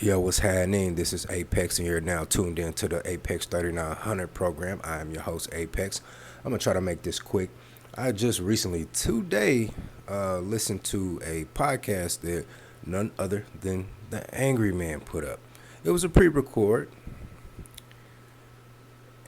Yo, what's happening? This is Apex, and you're now tuned in to the Apex 3900 program. I am your host, Apex. I'm gonna try to make this quick. I just recently, today, listened to a podcast that none other than the Angry Man put up. It was a pre-record,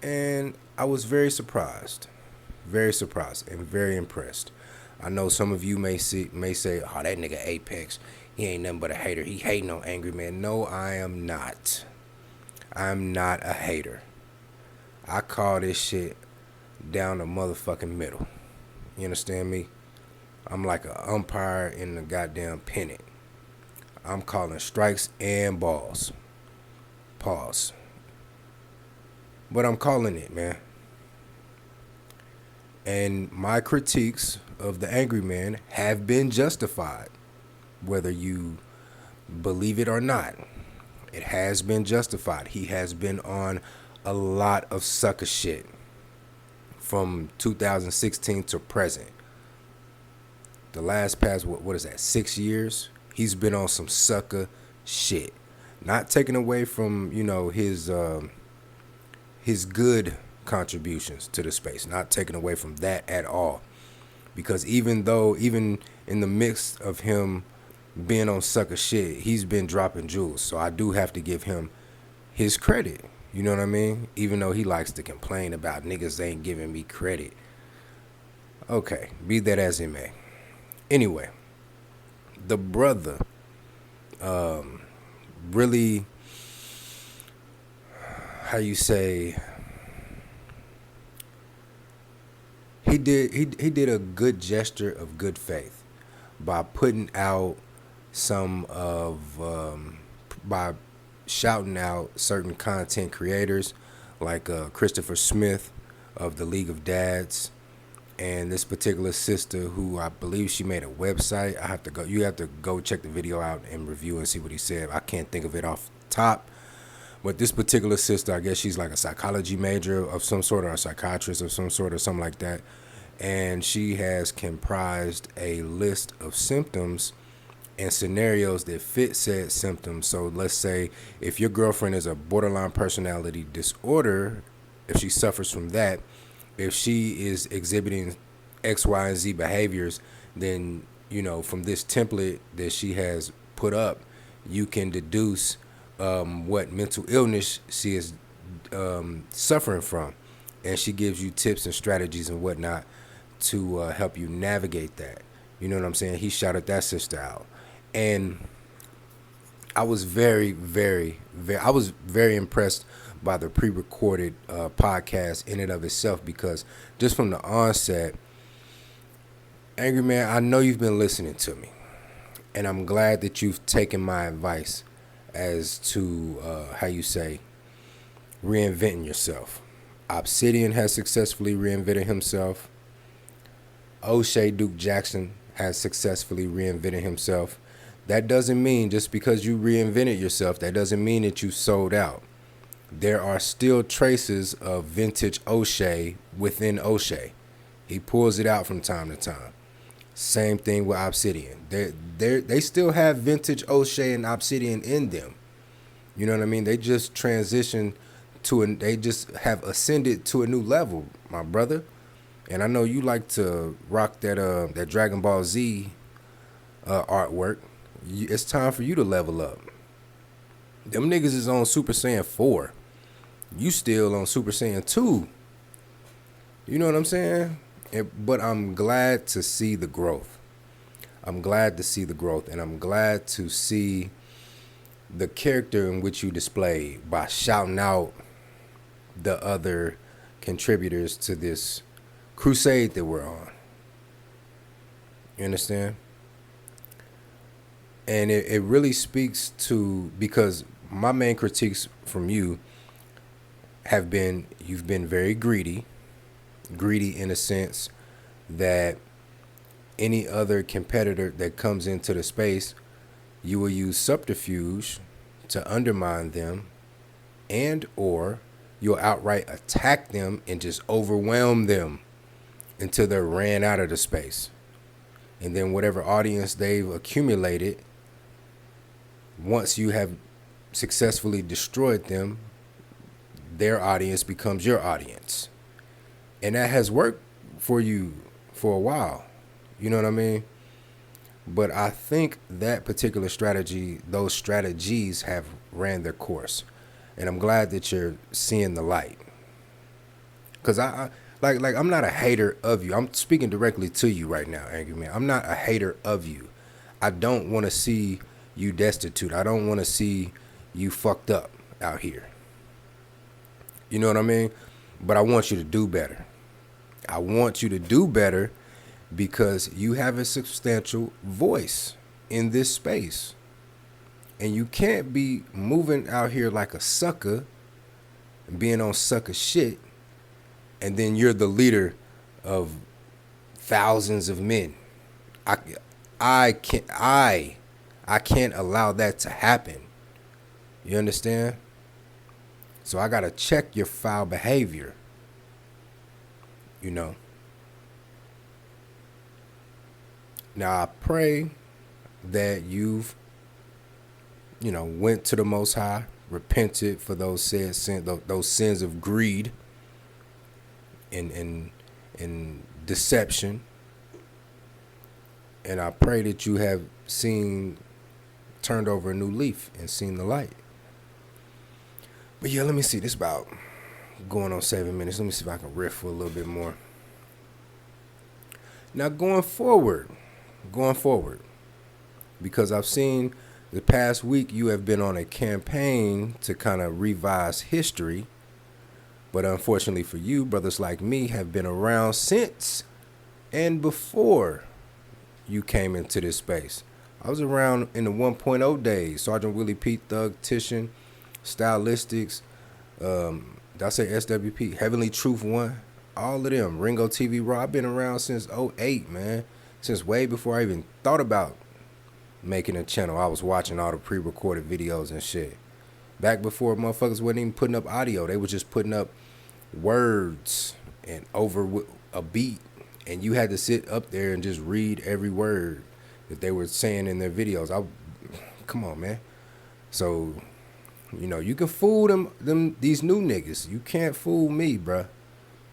and I was very surprised, and very impressed. I know some of you may say, "Oh, that nigga Apex, he ain't nothing but a hater. He hating on Angry Man." No, I am not. I'm not a hater. I call this shit down the motherfucking middle. You understand me? I'm like an umpire in the goddamn pennant. I'm calling strikes and balls. Pause. But I'm calling it, man. And my critiques of the Angry Man have been justified, whether you believe it or not. It has been justified. He has been on a lot of sucker shit from 2016 to present. The last past, what is that, 6 years? He's been on some sucker shit. Not taking away from, his good contributions to the space. Not taking away from that at all. Because even in the midst of him being on sucker shit, he's been dropping jewels. So I do have to give him his credit. You know what I mean? Even though he likes to complain about niggas ain't giving me credit. Okay, be that as it may. Anyway, the brother really, how you say, he did a good gesture of good faith by putting out some of by shouting out certain content creators like Christopher Smith of the League of Dads, and this particular sister who I believe she made a website. I have to go. You have to go check the video out and review and see what he said. I can't think of it off the top. But this particular sister, I guess she's like a psychology major of some sort, or a psychiatrist of some sort, or something like that. And she has comprised a list of symptoms and scenarios that fit said symptoms. So let's say if your girlfriend is a borderline personality disorder, if she suffers from that, if she is exhibiting X, Y, and Z behaviors, then, from this template that she has put up, you can deduce what mental illness she is suffering from. And she gives you tips and strategies and whatnot to help you navigate that. You know what I'm saying? He shouted that sister out. And I was I was very impressed by the pre-recorded podcast in and of itself, because just from the onset, Angry Man, I know you've been listening to me, and I'm glad that you've taken my advice as to how you say reinventing yourself. Obsidian has successfully reinvented himself. O'Shea Duke Jackson has successfully reinvented himself. That doesn't mean just because you reinvented yourself, that doesn't mean that you sold out. There are still traces of vintage O'Shea within O'Shea. He pulls it out from time to time. Same thing with Obsidian. They still have vintage O'Shea and Obsidian in them. You know what I mean? They just they just have ascended to a new level, my brother. And I know you like to rock that Dragon Ball Z artwork. It's time for you to level up. Them niggas is on Super Saiyan 4. You still on Super Saiyan 2. You know what I'm saying? But I'm glad to see the growth. I'm glad to see the growth, and I'm glad to see the character in which you display by shouting out the other contributors to this crusade that we're on. You understand? And it really speaks to, because my main critiques from you have been, you've been very greedy in a sense that any other competitor that comes into the space, you will use subterfuge to undermine them, and or you'll outright attack them and just overwhelm them until they're ran out of the space. And then whatever audience they've accumulated, once you have successfully destroyed them, their audience becomes your audience. And that has worked for you for a while. You know what I mean? But I think that particular strategy, those strategies have ran their course. And I'm glad that you're seeing the light. Cause like I'm not a hater of you. I'm speaking directly to you right now, Angry Man. I'm not a hater of you. I don't want to see you destitute. I don't want to see you fucked up out here. You know what I mean? But I want you to do better. I want you to do better because you have a substantial voice in this space. And you can't be moving out here like a sucker and being on sucker shit, and then you're the leader of thousands of men. I can't allow that to happen. You understand? So I gotta check your foul behavior. You know. Now I pray that you've, went to the Most High, repented for those those sins of greed and deception. And I pray that you have turned over a new leaf and seen the light. But yeah, let me see. This about going on 7 minutes. Let me see if I can riff for a little bit more. Now going forward, because I've seen the past week you have been on a campaign to kind of revise history. But unfortunately for you, brothers like me have been around since and before you came into this space. I was around in the 1.0 days. Sergeant Willie P. Thug Titian, Stylistics, did I say SWP? Heavenly Truth 1, all of them. Ringo TV Raw. I've been around since 08, man. Since way before I even thought about making a channel. I was watching all the pre-recorded videos and shit. Back before motherfuckers wasn't even putting up audio. They were just putting up words and over a beat. And you had to sit up there and just read every word that they were saying in their videos. Come on, man. So, you can fool these new niggas. You can't fool me, bruh.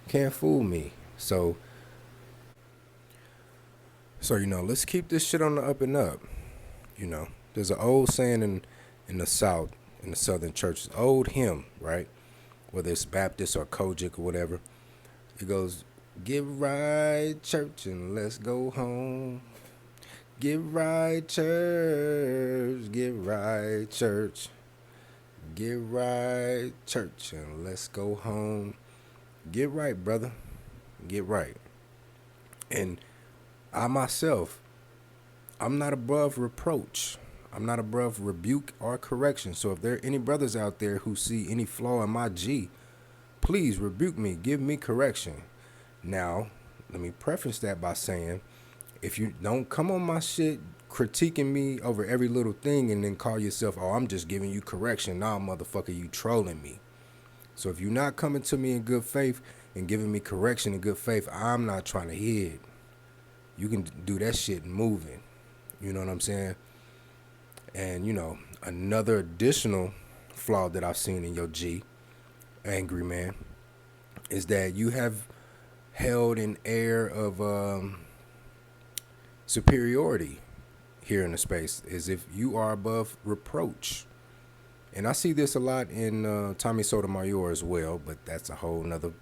Can't fool me. So, let's keep this shit on the up and up. There's an old saying in the South, in the Southern churches, old hymn, right? Whether it's Baptist or Kojic or whatever. It goes, get right, church, and let's go home. Get right, church. Get right, church. Get right, church, and let's go home. Get right, brother. Get right. And I myself, I'm not above reproach. I'm not above rebuke or correction. So if there are any brothers out there who see any flaw in my G, please rebuke me. Give me correction. Now, let me preface that by saying, if you don't come on my shit critiquing me over every little thing and then call yourself, oh, I'm just giving you correction. Nah, motherfucker, you trolling me. So if you're not coming to me in good faith and giving me correction in good faith, I'm not trying to hear it. You can do that shit moving. You know what I'm saying? And, another additional flaw that I've seen in your G, Angry Man, is that you have held an air of superiority here in the space, as if you are above reproach. And I see this a lot in Tommy Sotomayor as well, but that's a whole nother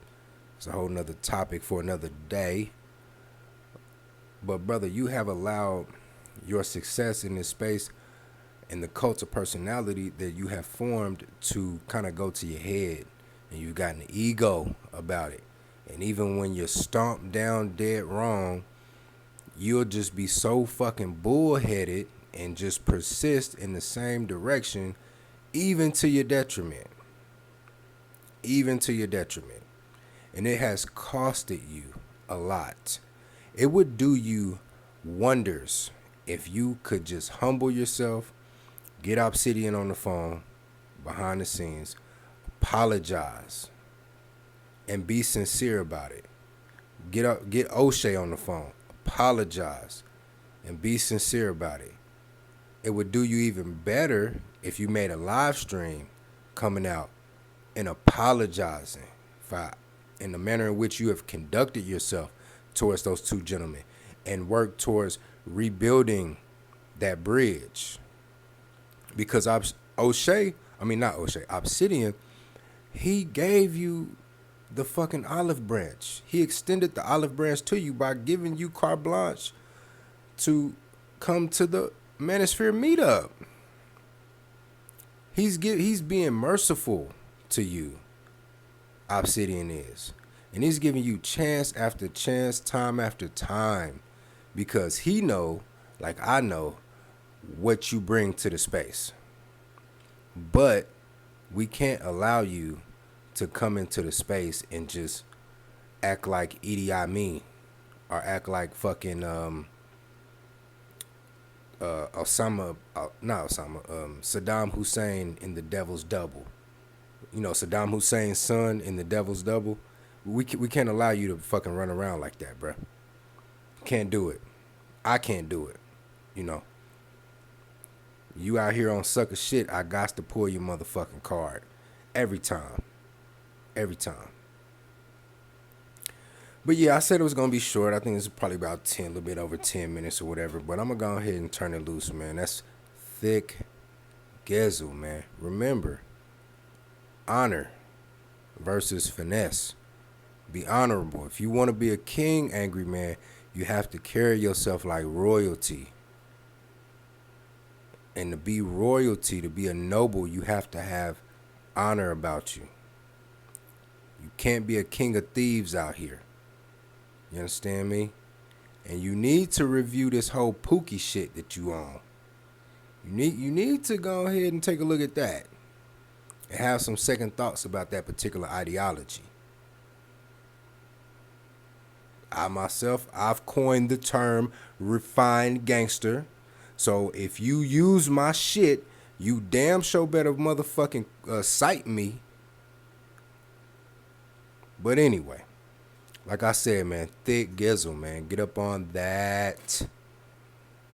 topic for another day. But brother, you have allowed your success in this space and the cult of personality that you have formed to kind of go to your head, and you've got an ego about it. And even when you're stomped down dead wrong, you'll just be so fucking bullheaded and just persist in the same direction, even to your detriment. Even to your detriment. And it has costed you a lot. It would do you wonders if you could just humble yourself, get Obsidian on the phone, behind the scenes, apologize, and be sincere about it. Get O'Shea on the phone, apologize, and be sincere about it. it would do you even better if you made a live stream coming out and apologizing for in the manner in which you have conducted yourself towards those two gentlemen and work towards rebuilding that bridge. Because Obsidian, he gave you the fucking olive branch. He extended the olive branch to you by giving you carte blanche to come to the Manosphere meetup. He's being merciful to you. Obsidian is. And he's giving you chance after chance, time after time. Because he know, like I know, what you bring to the space. But we can't allow you to come into the space and just act like Idi Amin or act like fucking Saddam Hussein in The Devil's Double. You know, Saddam Hussein's son in The Devil's Double. We can't allow you to fucking run around like that, bruh. Can't do it. I can't do it. You know. You out here on sucker shit, I got to pull your motherfucking card. Every time. Every time. But yeah, I said it was gonna be short. I think it's probably about 10, a little bit over 10 minutes or whatever. But I'm gonna go ahead and turn it loose, man. That's Thick Gezel, man. Remember, honor versus finesse. Be honorable. If you want to be a king, Angry Man, you have to carry yourself like royalty. And to be royalty, to be a noble, you have to have honor about you. You can't be a king of thieves out here. You understand me? And you need to review this whole Pookie shit that you own. You need to go ahead and take a look at that. And have some second thoughts about that particular ideology. I myself, I've coined the term refined gangster. So if you use my shit, you damn sure better motherfucking cite me. But anyway, like I said, man, Thick Gezel, man, get up on that.